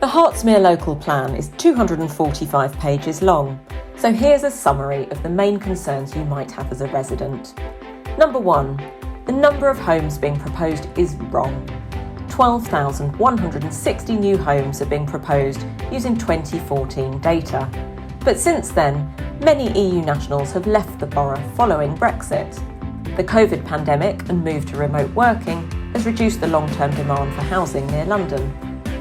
The Hertsmere Local Plan is 245 pages long, so here's a summary of the main concerns you might have as a resident. Number 1. The number of homes being proposed is wrong. 12,160 new homes are being proposed using 2014 data. But since then, many EU nationals have left the borough following Brexit. The COVID pandemic and move to remote working has reduced the long-term demand for housing near London.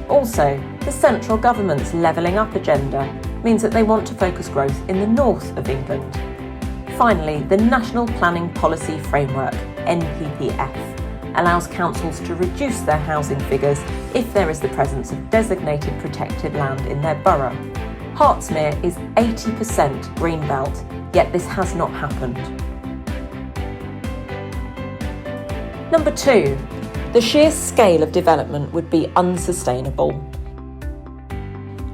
Also, the central government's levelling up agenda means that they want to focus growth in the north of England. Finally, the National Planning Policy Framework, NPPF, allows councils to reduce their housing figures if there is the presence of designated protected land in their borough. Hertsmere is 80% Greenbelt, yet this has not happened. Number 2. The sheer scale of development would be unsustainable.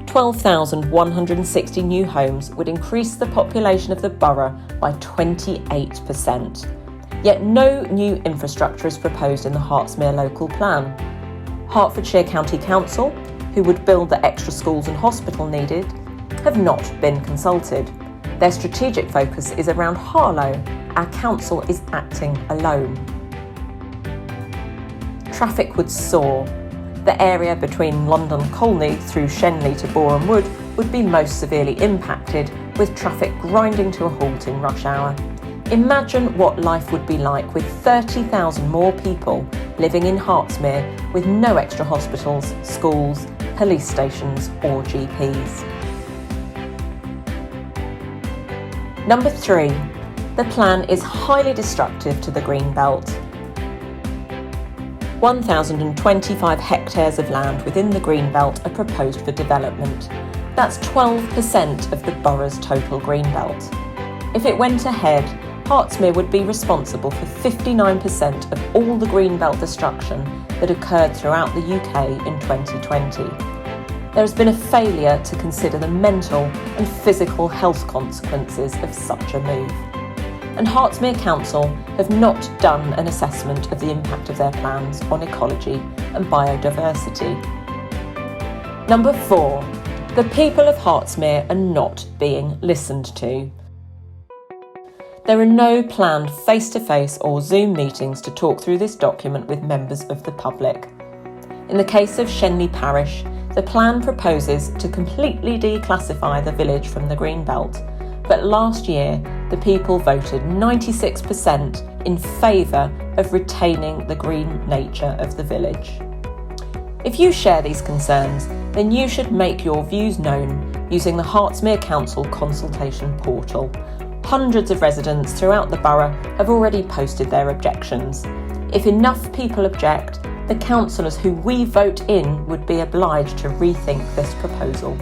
12,160 new homes would increase the population of the borough by 28%. Yet no new infrastructure is proposed in the Hertsmere Local Plan. Hertfordshire County Council, who would build the extra schools and hospital needed, have not been consulted. Their strategic focus is around Harlow. Our council is acting alone. Traffic would soar. The area between London Colney through Shenley to Boreham Wood would be most severely impacted, with traffic grinding to a halt in rush hour. Imagine what life would be like with 30,000 more people living in Hertsmere with no extra hospitals, schools, police stations or GPs. Number 3. The plan is highly destructive to the Greenbelt. 1,025 hectares of land within the Greenbelt are proposed for development. That's 12% of the borough's total Greenbelt. If it went ahead, Hertsmere would be responsible for 59% of all the Greenbelt destruction that occurred throughout the UK in 2020. There has been a failure to consider the mental and physical health consequences of such a move. And Hertsmere Council have not done an assessment of the impact of their plans on ecology and biodiversity. Number 4. The people of Hertsmere are not being listened to. There are no planned face-to-face or Zoom meetings to talk through this document with members of the public. In the case of Shenley Parish, the plan proposes to completely declassify the village from the Greenbelt, but last year the people voted 96% in favour of retaining the green nature of the village. If you share these concerns, then you should make your views known using the Hertsmere Council consultation portal. Hundreds of residents throughout the borough have already posted their objections. If enough people object, the councillors who we vote in would be obliged to rethink this proposal.